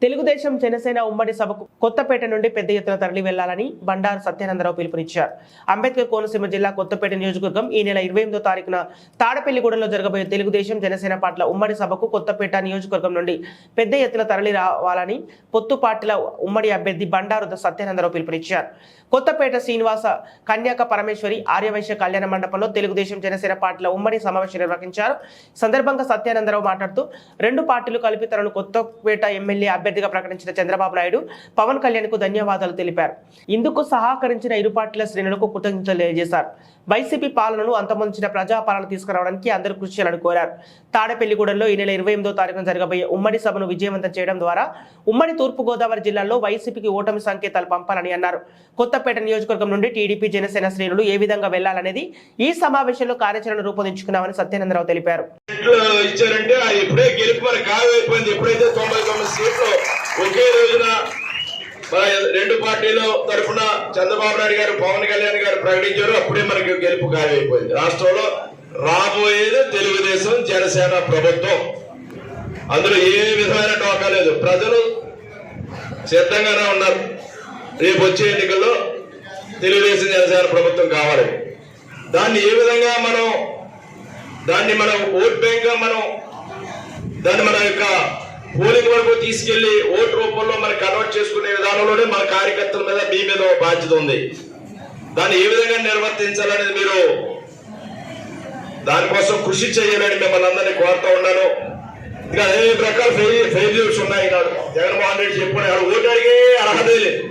తెలుగుదేశం జనసేన ఉమ్మడి సభకు కొత్తపేట నుండి పెద్ద ఎత్తున తరలి వెళ్లాలని బండారు సత్యానందరావు పిలుపునిచ్చారు. అంబేద్కర్ కోనసీమ జిల్లా కొత్తపేట నియోజకవర్గం ఈ నెల 28వ తారీఖున తాడపల్లిగూడెంలో జరగబోయే తెలుగుదేశం జనసేన పార్టీల ఉమ్మడి సభకు కొత్తపేట నియోజకవర్గం నుండి పెద్ద ఎత్తున తరలి రావాలని పొత్తు పార్టీల ఉమ్మడి అభ్యర్థి బండారు సత్యానందరావు పిలుపునిచ్చారు. కొత్తపేట శ్రీనివాస కన్యాక పరమేశ్వరి ఆర్యవైశ్య కళ్యాణ మండపంలో తెలుగుదేశం జనసేన పార్టీల ఉమ్మడి సమావేశం నిర్వహించారు. సందర్భంగా సత్యానందరావు మాట్లాడుతూ రెండు పార్టీలు కలిపి తనను కొత్తపేట ఎమ్మెల్యే అభ్యర్థిగా ప్రకటించిన చంద్రబాబు నాయుడు, పవన్ కళ్యాణ్ కు ధన్యవాదాలు తెలిపారు. ఇందుకు సహకరించిన ఇరు పార్టీల శ్రేణులకు కృతజ్ఞతలు తెలియజేశారు. వైసీపీ పాలనను అంతమొంచిన ప్రజాపాలన తీసుకురావడానికి అందరూ కృషి చేయాలని కోరారు. తాడపల్లిగూడెంలో ఈ నెల 28వ తారీఖున జరగబోయే ఉమ్మడి సభను విజయవంతం చేయడం ద్వారా ఉమ్మడి తూర్పుగోదావరి జిల్లాలో వైసీపీకి ఓటమి సంకేతాలు పంపాలని అన్నారు. కొత్తపేట నియోజకవర్గం నుండి టీడీపీ జనసేన శ్రేణులు ఏ విధంగా వెళ్లాలనేది ఈ సమావేశంలో కార్యాచరణ రూపొందించుకున్నామని సత్యానందరావు తెలిపారు. ఒకే రోజున రెండు పార్టీల తరఫున చంద్రబాబు నాయుడు గారు, పవన్ కళ్యాణ్ గారు ప్రకటించారు. అప్పుడే మనకి గెలుపు ఖాయమైపోయింది. రాష్ట్రంలో రాబోయేది తెలుగుదేశం జనసేన ప్రభుత్వం. అందులో ఏ విధమైన టోకా లేదు. ప్రజలు సిద్ధంగానే ఉన్నారు. రేపు వచ్చే ఎన్నికల్లో తెలుగుదేశం జనసేన ప్రభుత్వం కావాలి. దాన్ని ఏ విధంగా మనం ఓట్ బ్యాంక్ గా దాన్ని మన యొక్క పోలింగ్ వరకు తీసుకెళ్లి ఓటు రూపంలో మనం కన్వర్ట్ చేసుకునే విధానంలోనే మన కార్యకర్తల మీద మీ మీద బాధ్యత ఉంది. దాన్ని ఏ విధంగా నిర్వర్తించాలనేది మీరు దానికోసం కృషి చేయాలని మిమ్మల్ని అందరినీ కోరుతూ ఉన్నాను. ఇంకా అనేక రకాల ఫెయిల్యూర్స్ ఉన్నాయి. జగన్మోహన్ రెడ్డి చెప్పాడు, ఓటు అడిగే అర్హత లేదు.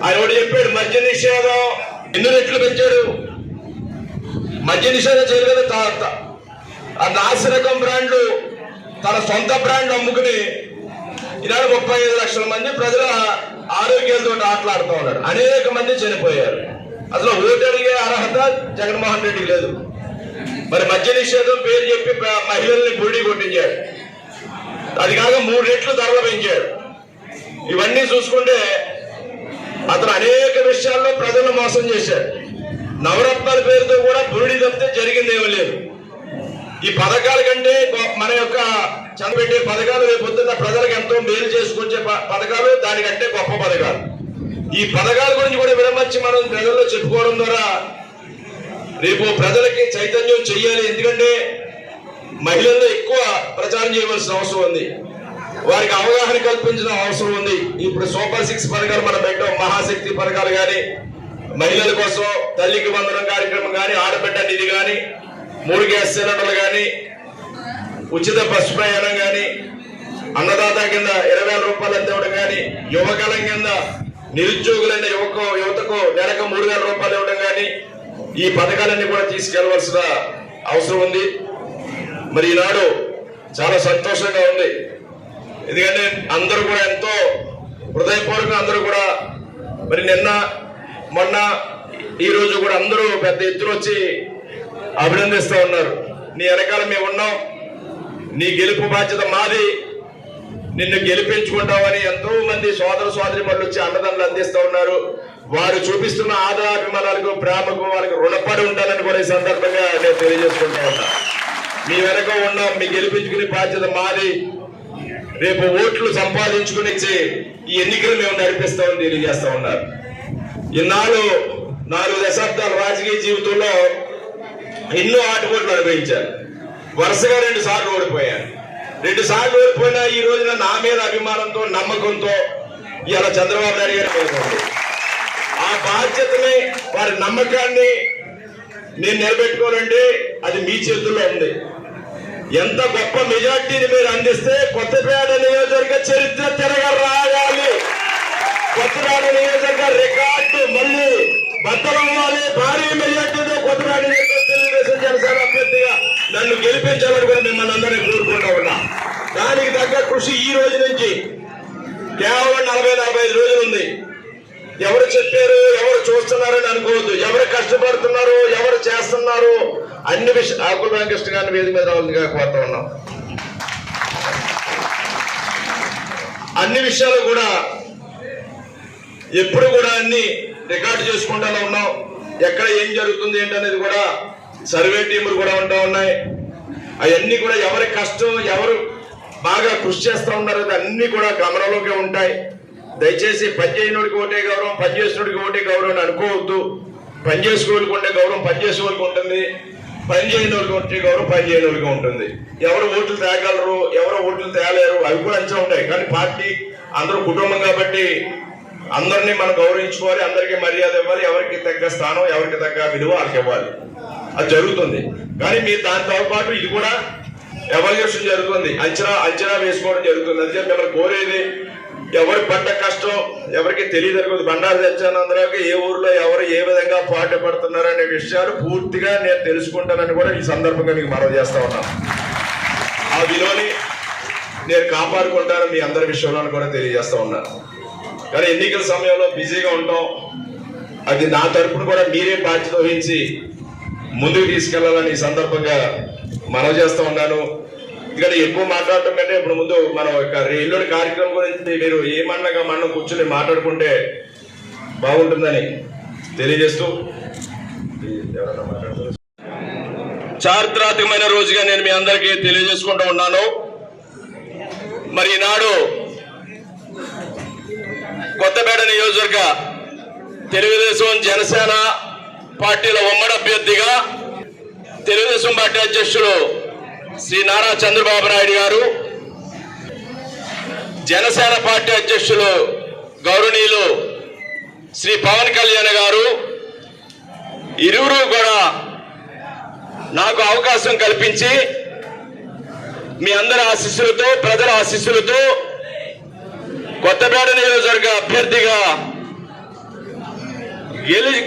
ఆయన ఒకటి చెప్పాడు, మద్య నిషేధం ఎన్ని రెట్లు పెంచాడు. మద్య నిషేధం చేయలేదు. ఆ నాసిరకం బ్రాండ్లు తన సొంత బ్రాండ్ అమ్ముకుని ఈనాడు 35 లక్షల మంది ప్రజల ఆరోగ్యాలతో ఆటలాడుతూ ఉన్నాడు. అనేక మంది చనిపోయారు. అసలు ఓటు అడిగే అర్హత జగన్మోహన్ రెడ్డికి లేదు. మరి మద్య నిషేధం పేరు చెప్పి మహిళల్ని బుడి కొట్టించాడు. అది కాక 3 రెట్లు ధరలు పెంచాడు. ఇవన్నీ చూసుకుంటే అతను అనేక విషయాల్లో ప్రజలను మోసం చేశాడు. నవరత్నాల పేరుతో కూడా బురిడి తప్పితే జరిగిందేమీ లేదు. ఈ పథకాల కంటే మన యొక్క చనిపెట్టే పథకాలు రేపు పొద్దున్న ప్రజలకు ఎంతో మేలు చేసుకొచ్చే పథకాలు దానికంటే గొప్ప పథకాలు. ఈ పథకాల గురించి కూడా విరమర్చి మనం ప్రజల్లో చెప్పుకోవడం ద్వారా రేపు ప్రజలకి చైతన్యం చెయ్యాలి. ఎందుకంటే మహిళల్లో ఎక్కువ ప్రచారం చేయవలసిన అవసరం ఉంది. వారికి అవగాహన కల్పించిన అవసరం ఉంది. ఇప్పుడు సూపర్ 6 పథకాలు మనం పెట్టాం. మహాశక్తి పథకాలు కానీ, మహిళల కోసం తల్లికి వందనం కార్యక్రమం కానీ, ఆడబిడ్డ నిధి కానీ, 3 గ్యాస్ సిలిండర్లు కానీ, ఉచిత బస్సు ప్రయాణం కానీ, అన్నదాత కింద 20,000 రూపాయలు అందివ్వడం కానీ, యువకాలం కింద నిరుద్యోగులైన యువతకు నెలకు 3,000 రూపాయలు ఇవ్వడం కానీ, ఈ పథకాలన్నీ కూడా తీసుకెళ్లవలసిన అవసరం ఉంది. మరి ఈనాడు చాలా సంతోషంగా ఉంది. ఎందుకంటే అందరూ కూడా ఎంతో హృదయపూర్వకంగా అందరూ కూడా మరి నిన్న మొన్న ఈ రోజు కూడా అందరూ పెద్ద ఎత్తున వచ్చి అభినందిస్తూ ఉన్నారు. నీ వెనకాల మేము ఉన్నాం, నీ గెలుపు బాధ్యత మాది, నిన్ను గెలిపించుకుంటామని ఎంతో మంది సోదర సోదరిమణులు వచ్చి అన్నదండలు అందిస్తూ ఉన్నారు. వారు చూపిస్తున్న ఆదరాభిమానాలకు, ప్రేమకు వాళ్ళకి రుణపడి ఉండాలని కూడా ఈ సందర్భంగా నేను తెలియజేసుకుంటూ ఉన్నా. మీ వెనక ఉన్నాం, మీ గెలిపించుకునే బాధ్యత మాది. రేపు ఓట్లు సంపాదించుకుని ఇచ్చి ఈ ఎన్నికలు మేము నడిపిస్తామని తెలియజేస్తా ఉన్నారు. ఇన్నాళ్ళు 4 దశాబ్దాల రాజకీయ జీవితంలో ఎన్నో ఆటపోట్లు అనుభవించారు. వరుసగా 2 సార్లు ఓడిపోయారు. 2 సార్లు ఓడిపోయినా ఈ రోజున నా మీద అభిమానంతో, నమ్మకంతో ఇలా చంద్రబాబు నాయుడు గారు ఆ బాధ్యతని, వారి నమ్మకాన్ని నేను నిలబెట్టుకోవాలంటే అది మీ చేతుల్లో ఉంది. ఎంత గొప్ప మెజార్టీని మీరు అందిస్తే కొత్తపేట నియోజకవర్గ చరిత్ర తిరగరాయాలి. కొత్తపేట నియోజకవర్గ రికార్డు మళ్ళీ బద్దలవ్వాలి. భారీ మెజార్టీతో కొత్తపేట తెలుగుదేశం జనసేన అభ్యర్థిగా నన్ను గెలిపించాలని కూడా మిమ్మల్ని అందరినీ కోరుకుంటా ఉన్నా. దానికి తగ్గ కృషి ఈ రోజు నుంచి కేవలం 40-45 రోజులు ఉంది. ఎవరు చెప్పారు, ఎవరు చూస్తున్నారని అనుకోవద్దు. ఎవరు కష్టపడుతున్నారు, ఎవరు చేస్తున్నారు అన్ని విషయాలు ఆకుల వెంకటకృష్ణ గారిని వేదిక మీద రావాలని కోరుతా ఉన్నాం. అన్ని విషయాలు కూడా ఎప్పుడు కూడా అన్ని రికార్డు చేసుకుంటూనే ఉన్నాం. ఎక్కడ ఏం జరుగుతుంది ఏంటనేది కూడా సర్వే టీములు కూడా ఉంటా ఉన్నాయి. అవన్నీ కూడా ఎవరి కష్టం, ఎవరు బాగా కృషి చేస్తూ ఉన్నారు. అన్ని కూడా గమనంలోకి ఉంటాయి. దయచేసి పనిచేయనోడికి ఓటే గౌరవం, పనిచేసినోడికి ఓటే గౌరవం అని అనుకోవద్దు. పనిచేసుకోవాలికి ఉండే గౌరవం పనిచేసేవాళ్ళకి ఉంటుంది, పని చేయని వాళ్ళకి ఉంటే గౌరవం పని చేయని వాళ్ళకి ఉంటుంది. ఎవరు ఓట్లు తేగలరు, ఎవరు ఓట్లు తేలేరు అవి కూడా అంచనా ఉంటాయి. కానీ పార్టీ అందరూ కుటుంబం కాబట్టి అందరినీ మనం గౌరవించుకోవాలి, అందరికీ మర్యాద ఇవ్వాలి, ఎవరికి తగ్గ స్థానం ఎవరికి తగ్గ విలువ వాళ్ళకి ఇవ్వాలి. అది జరుగుతుంది. కానీ మీరు దాంతో పాటు ఇది కూడా ఎవాల్యుయేషన్ జరుగుతుంది, అంచనా వేసుకోవడం జరుగుతుంది. అంటే మిమ్మల్ని కోరేది ఎవరి పడ్డ కష్టం ఎవరికి తెలియదు. బండారు సత్యానందరావుకి ఏ ఊర్లో ఎవరు ఏ విధంగా పాటుపడుతున్నారు అనే విషయాలు పూర్తిగా నేను తెలుసుకుంటానని కూడా ఈ సందర్భంగా మీకు మనవి చేస్తా ఉన్నాను. ఆ విలువని నేను కాపాడుకుంటాను మీ అందరి విషయంలో కూడా తెలియజేస్తా ఉన్నాను. కానీ ఎన్నికల సమయంలో బిజీగా ఉంటాం. అది నా తరపున కూడా మీరే బాధ్యత వహించి ముందుకు తీసుకెళ్లాలని ఈ సందర్భంగా మనవి చేస్తా ఉన్నాను. ఇక్కడ ఎక్కువ మాట్లాడటం కంటే ఇప్పుడు ముందు మనం ఎల్లుండి కార్యక్రమం గురించి మీరు ఏమన్నాగా మనం కూర్చొని మాట్లాడుకుంటే బాగుంటుందని తెలియజేస్తూ చారిత్రాత్మకమైన రోజుగా నేను మీ అందరికీ తెలియజేసుకుంటూ ఉన్నాను. మరి ఈనాడు కొత్తపేట నియోజకవర్గ తెలుగుదేశం జనసేన పార్టీల ఉమ్మడి అభ్యర్థిగా తెలుగుదేశం పార్టీ అధ్యక్షులు శ్రీ నారా చంద్రబాబు నాయుడు గారు, జనసేన పార్టీ అధ్యక్షులు గౌరవనీయులు శ్రీ పవన్ కళ్యాణ్ గారు ఇరువురు కూడా నాకు అవకాశం కల్పించి మీ అందరి ఆశీస్సులతో, ప్రజల ఆశీస్సులతో కొత్తపేట నియోజకవర్గ అభ్యర్థిగా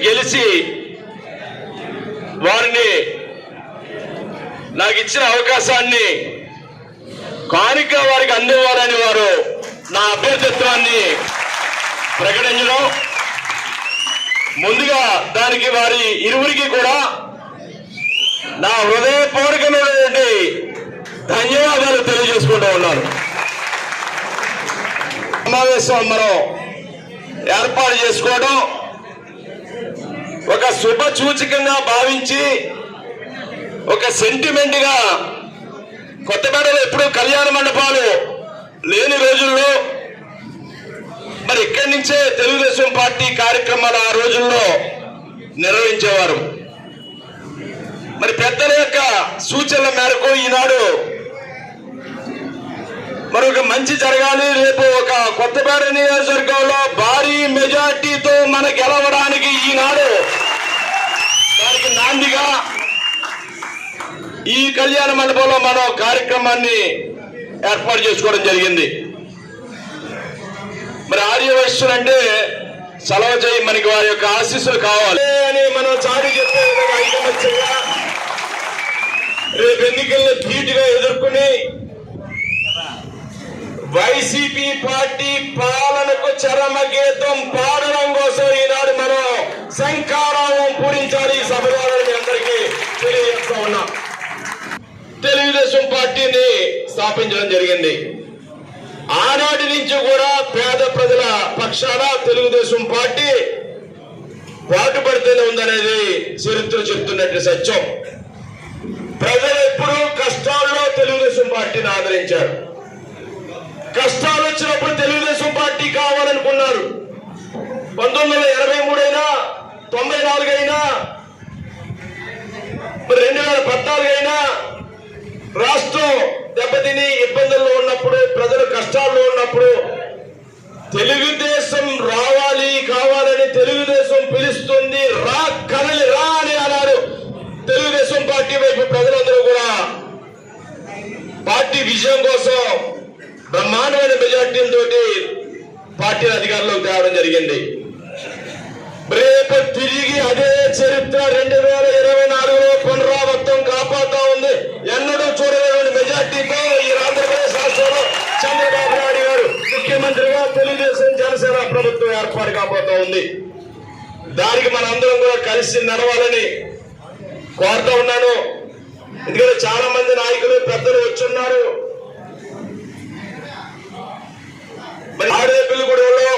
గెలిచి వారిని నాకు ఇచ్చిన అవకాశాన్ని కానుక వారికి అందివ్వాలని వారు నా అభ్యర్థిత్వాన్ని ప్రకటించడం, ముందుగా దానికి వారి ఇరువురికి కూడా నా హృదయపూర్వకమైనటువంటి ధన్యవాదాలు తెలియజేసుకుంటూ ఉన్నాను. సమావేశం మనం ఏర్పాటు చేసుకోవడం ఒక శుభ సూచకంగా భావించి, ఒక సెంటిమెంట్ గా కొత్తపేటలో ఎప్పుడు కళ్యాణ మండపాలు లేని రోజుల్లో మరి ఇక్కడి నుంచే తెలుగుదేశం పార్టీ కార్యక్రమాలు ఆ రోజుల్లో నిర్వహించేవారు. మరి పెద్దల యొక్క సూచనల మేరకు ఈనాడు మరొక మంచి జరగాలి, రేపు ఒక కొత్తపేట నియోజకవర్గంలో భారీ మెజార్టీతో మన గెలవడానికి ఈనాడు దానికి నాందిగా ఈ కళ్యాణ మండపంలో మనం కార్యక్రమాన్ని ఏర్పాటు చేసుకోవడం జరిగింది. మరి ఆర్యవైశ్యులు అంటే సెలవు చేయి, మనకి వారి యొక్క ఆశీస్సులు కావాలి అని మనం చాటి చెప్పే విధంగా ఐకమత్యంగా రేపు ఎన్నికల్లో ధీటుగా ఎదుర్కొని వైసీపీ పార్టీ పాలనకు చరమగీతం పాడడం కోసం ఈనాడు మనం శంఖారావం పూరించాలి. ఈ సభ ద్వారా మీ అందరికీ తెలియజేస్తా ఉన్నాం. తెలుగుదేశం పార్టీని స్థాపించడం జరిగింది. ఆనాటి నుంచి కూడా పేద ప్రజల పక్షాన తెలుగుదేశం పార్టీ పాటుపడుతూనే ఉందనేది చరిత్ర చెప్తున్నట్టు సత్యం. ప్రజలు ఎప్పుడూ కష్టాల్లో తెలుగుదేశం పార్టీని ఆదరించారు. కష్టాలు వచ్చినప్పుడు తెలుగుదేశం పార్టీ కావాలనుకున్నారు. 1983 అయినా, 94 అయినా, 2014 అయినా రాష్ట్రం దెబ్బతిని ఇబ్బందుల్లో ఉన్నప్పుడు, ప్రజలు కష్టాల్లో ఉన్నప్పుడు తెలుగుదేశం రావాలి కావాలని తెలుగుదేశం పిలుస్తుంది, రా కదలి రా అని అన్నారు. తెలుగుదేశం పార్టీ వైపు ప్రజలందరూ కూడా పార్టీ విజయం కోసం బ్రహ్మాండమైన మెజార్టీలతోటి పార్టీని అధికారంలోకి తేవడం జరిగింది. రేపు తిరిగి అదే చరిత్ర 2024లో పునరావృతం కాపాడుతూ ఉంది. ఎన్నడూ చూడలేని మెజార్టీతో ఈ ఆంధ్రప్రదేశ్ రాష్ట్రంలో చంద్రబాబు నాయుడు గారు ముఖ్యమంత్రిగా తెలుగుదేశం జనసేన ప్రభుత్వం ఏర్పాటు కాబోతా ఉంది. దానికి మనందరం కూడా కలిసి నడవాలని కోరుతా ఉన్నాను. ఎందుకంటే చాలా మంది నాయకులు పెద్దలు వచ్చున్నారు. మరి ఆడేపల్లిగూడెంలో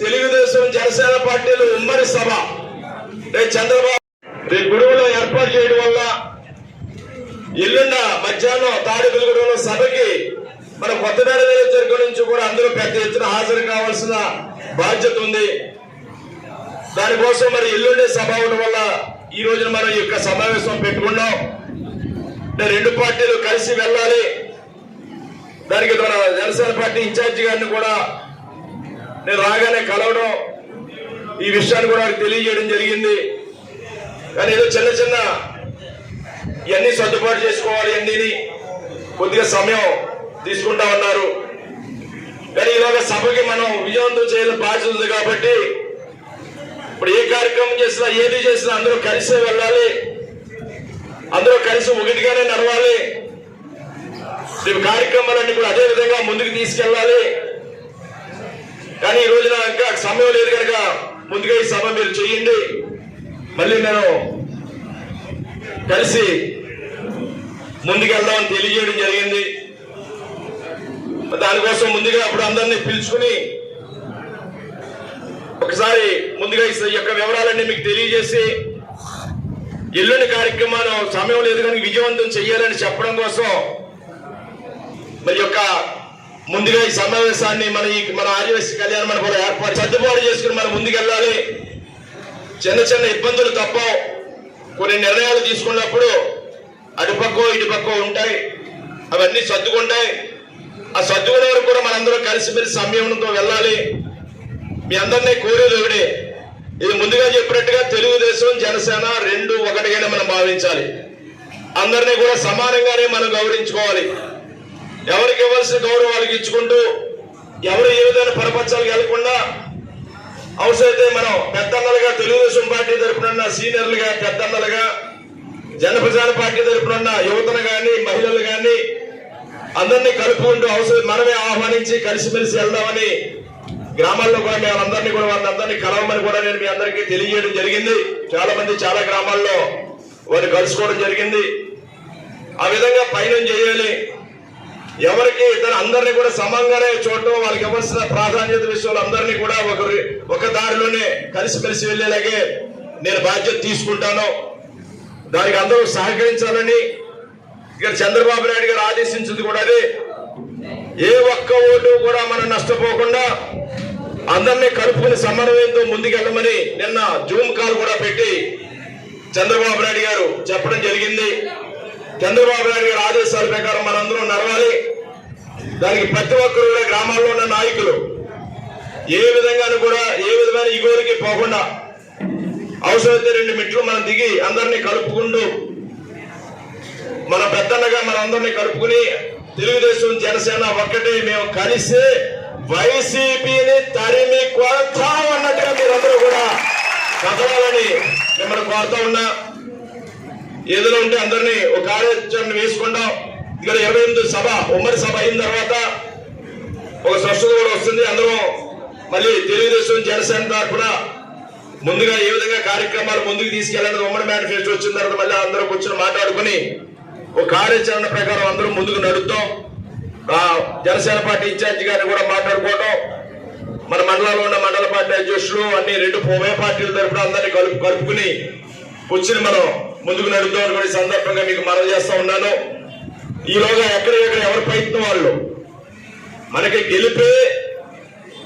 తెలుగుదేశం జనసేన పార్టీలు ఉమ్మడి సభ చంద్రబాబు గొడవలో ఏర్పాటు చేయడం వల్ల ఎల్లుండ మధ్యాహ్నం తాడేపల్లిగూడెంలో సభకి ఎత్తున హాజరు కావాల్సిన బాధ్యత ఉంది. దానికోసం మరి ఎల్లుండే సభ అవడం వల్ల ఈ రోజున మనం ఈ యొక్క సమావేశం పెట్టుకున్నాం. రెండు పార్టీలు కలిసి వెళ్ళాలి. దానికి మన జనసేన పార్టీ ఇన్ఛార్జి గారిని కూడా నేను రాగానే కలవడం, ఈ విషయాన్ని కూడా తెలియజేయడం జరిగింది. కానీ ఏదో చిన్న చిన్న ఇవన్నీ సర్దుబాటు చేసుకోవాలి, అన్నీ కొద్దిగా సమయం తీసుకుంటా ఉన్నారు. కానీ ఇలాగ సభకి మనం విజయవంతం చేయాలని బాధ్యత ఉంది కాబట్టి ఇప్పుడు ఏ కార్యక్రమం చేసినా ఏది చేసినా అందరూ కలిసే వెళ్ళాలి, అందరూ కలిసి ఒకటిగానే నడవాలి. రేపు కార్యక్రమాలన్నీ కూడా అదే విధంగా ముందుకు తీసుకెళ్ళాలి. కానీ ఈ రోజున ఇంకా సమయం లేదు కనుక ముందుగా ఈ సభ మీరు చేయండి, మళ్ళీ నేను కలిసి ముందుకెళ్దామని తెలియజేయడం జరిగింది. దానికోసం ముందుగా అప్పుడు అందరినీ పిలుచుకుని ఒకసారి ముందుగా ఈ యొక్క వివరాలన్నీ మీకు తెలియజేసి ఎల్లుండి కార్యక్రమాలు సమయం లేదు కానీ విజయవంతం చెయ్యాలని చెప్పడం కోసం మరి యొక్క ముందుగా ఈ సమావేశాన్ని మన ఆదివాసీ కళ్యాణ మండపంలో ఏర్పాటు సర్దుబాటు చేసుకుని మనం ముందుకెళ్ళాలి. చిన్న చిన్న ఇబ్బందులు తప్ప కొన్ని నిర్ణయాలు తీసుకున్నప్పుడు అటుపక్కో ఇటుపక్కో ఉంటాయి, అవన్నీ సర్దుకుంటాయి. ఆ సర్దుకునే వరకు కూడా మనందరం కలిసిమెలిసి సంయమనంతో వెళ్ళాలి. మీ అందరినీ కోరేది ఒకటే, ఇది ముందుగా చెప్పినట్టుగా తెలుగుదేశం జనసేన రెండు ఒకటిగానే మనం భావించాలి. అందరినీ కూడా సమానంగానే మనం గౌరవించుకోవాలి. ఎవరికి ఇవ్వాల్సిన గౌరవాలకు ఇచ్చుకుంటూ ఎవరు ఏ విధమైన పరపక్షాలకు వెళ్లకుండా అవసరమైతే మనం పెద్దన్నలుగా తెలుగుదేశం పార్టీ తరఫున సీనియర్లుగా పెద్దన్నలుగా జనప్రజాన పార్టీ తరఫున యువతను కానీ మహిళలు కానీ అందరినీ కలుపుకుంటూ అవసరం మనమే ఆహ్వానించి కలిసిమెలిసి వెళ్దామని గ్రామాల్లో కూడా మేమందరినీ కూడా వారిని కలవమని కూడా నేను మీ అందరికీ తెలియజేయడం జరిగింది. చాలా మంది చాలా గ్రామాల్లో వారిని కలుసుకోవడం జరిగింది. ఆ విధంగా పయనం చేయాలి. ఎవరికి అందరినీ కూడా సమంగానే చూడటం, వాళ్ళకి ఇవ్వాల్సిన ప్రాధాన్యత విషయంలో అందరినీ కూడా ఒక దారిలోనే కలిసిమెలిసి వెళ్లేలాగే నేను బాధ్యత తీసుకుంటాను. దానికి అందరూ సహకరించాలని ఇక్కడ చంద్రబాబు నాయుడు గారు ఆదేశించింది కూడా అదే. ఏ ఒక్క ఓటు కూడా మనం నష్టపోకుండా అందరినీ కలుపుకుని సమన్వయంతో ముందుకెళ్ళమని నిన్న జూమ్ కాల్ కూడా పెట్టి చంద్రబాబు నాయుడు గారు చెప్పడం జరిగింది. చంద్రబాబు నాయుడు గారి ఆదేశాల ప్రకారం మనందరం నడవాలి. దానికి ప్రతి ఒక్కరు కూడా గ్రామాల్లో ఉన్న నాయకులు ఏ విధంగానూ కూడా ఏ విధమైన ఇగోలకి పోకుండా అవసరమైతే 2 మెట్లు మనం దిగి అందరినీ కలుపుకుంటూ మన పెద్దన్నగా మన అందరినీ కలుపుకుని తెలుగుదేశం జనసేన ఒక్కటే మేము కలిసి వైసీపీని తరిమి కొడతాం అన్నట్టుగా మీరందరూ కూడా కదలాలని మిమ్మల్ని కోరుతా ఉన్నా. ఏదైనా ఉంటే అందరినీ ఒక కార్యాచరణ వేసుకుంటాం. ఇక్కడ 28 సభ ఉమ్మడి సభ అయిన తర్వాత ఒక స్పష్టత కూడా వస్తుంది. అందరం మళ్ళీ తెలుగుదేశం జనసేన తరఫున ముందుగా ఏ విధంగా కార్యక్రమాలు ముందుకు తీసుకెళ్లాలని ఉమ్మడి మేనిఫెస్టో వచ్చిన తర్వాత మళ్ళీ అందరూ కూర్చొని మాట్లాడుకుని ఒక కార్యాచరణ ప్రకారం అందరూ ముందుకు నడుస్తాం. జనసేన పార్టీ ఇన్ఛార్జి గారిని కూడా మాట్లాడుకోవటం, మన మండలంలో ఉన్న మండల పార్టీ అధ్యక్షులు అన్ని 2 ఉభయ పార్టీల తరఫున అందరినీ కలుపుకుని కూర్చుని మనం ముందుకు నడుద్దామని కూడా ఈ సందర్భంగా మీకు మనవి చేస్తా ఉన్నాను. ఈలోగా ఎక్కడెక్కడ ఎవరి ప్రయత్నం వాళ్ళు మనకి గెలిపే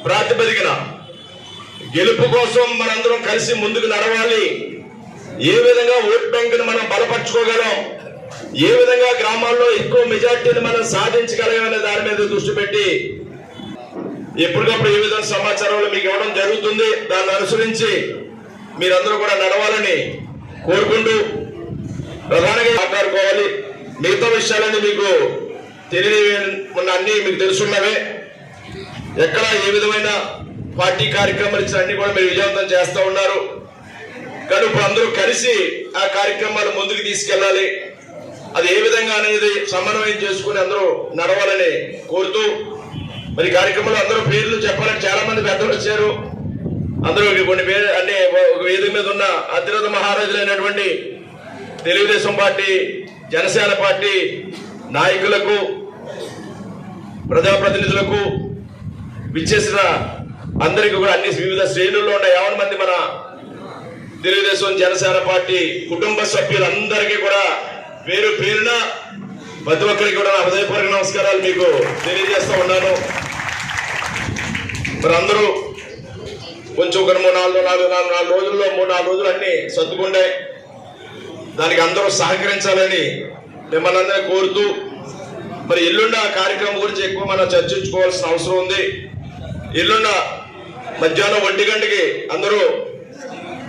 ప్రాతిపదికన గెలుపు కోసం మనందరం కలిసి ముందుకు నడవాలి. ఏ విధంగా ఓట్ బ్యాంకును మనం బలపరచుకోగలం, ఏ విధంగా గ్రామాల్లో ఎక్కువ మెజార్టీని మనం సాధించగలమనే దాని మీద దృష్టి పెట్టి ఎప్పటికప్పుడు ఏ విధంగా సమాచారంలో మీకు ఇవ్వడం జరుగుతుంది. దాన్ని అనుసరించి మీరందరూ కూడా నడవాలని కోరుకుంటూ ప్రధానంగా మాట్లాడుకోవాలి. మిగతా విషయాలన్నీ మీకు తెలియని అన్ని మీకు తెలుసున్నవే. ఎక్కడ ఏ విధమైన పార్టీ కార్యక్రమాలు ఇచ్చిన అన్ని కూడా మీరు విజయవంతం చేస్తూ ఉన్నారు. కానీ ఇప్పుడు అందరూ కలిసి ఆ కార్యక్రమాలు ముందుకు తీసుకెళ్ళాలి. అది ఏ విధంగా అనేది సమన్వయం చేసుకుని అందరూ నడవాలని కోరుతూ మరి కార్యక్రమంలో అందరూ పేర్లు చెప్పాలని చాలా మంది పెద్దలు వచ్చారు. అందరూ కొన్ని పేరు అన్ని వేదిక మీద ఉన్న అతిరథ మహారాజులైనటువంటి తెలుగుదేశం పార్టీ జనసేన పార్టీ నాయకులకు ప్రజాప్రతినిధులకు విచ్చేసిన అందరికీ కూడా అన్ని వివిధ శ్రేణుల్లో ఉన్న 50 మంది మన తెలుగుదేశం జనసేన పార్టీ కుటుంబ సభ్యులందరికీ కూడా పేరు పేరున ప్రతి ఒక్కరికి కూడా హృదయపూర్వక నమస్కారాలు మీకు తెలియజేస్తా ఉన్నాను. మరి అందరూ కొంచెం ఒక 4 రోజుల్లో 3-4 రోజులు అన్ని సర్దుకుంటాయి. దానికి అందరూ సహకరించాలని మిమ్మల్ని అందరినీ కోరుతూ, మరి ఎల్లుండ కార్యక్రమం గురించి ఎక్కువ మనం చర్చించుకోవాల్సిన అవసరం ఉంది. ఎల్లుండ మధ్యాహ్నం 1 గంటకి అందరూ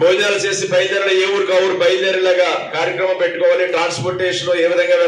భోజనాలు చేసి బయలుదేరాలి. ఏ ఊరికి ఆ ఊరు బయలుదేరేలాగా కార్యక్రమం పెట్టుకోవాలి. ట్రాన్స్పోర్టేషన్ ఏ విధంగా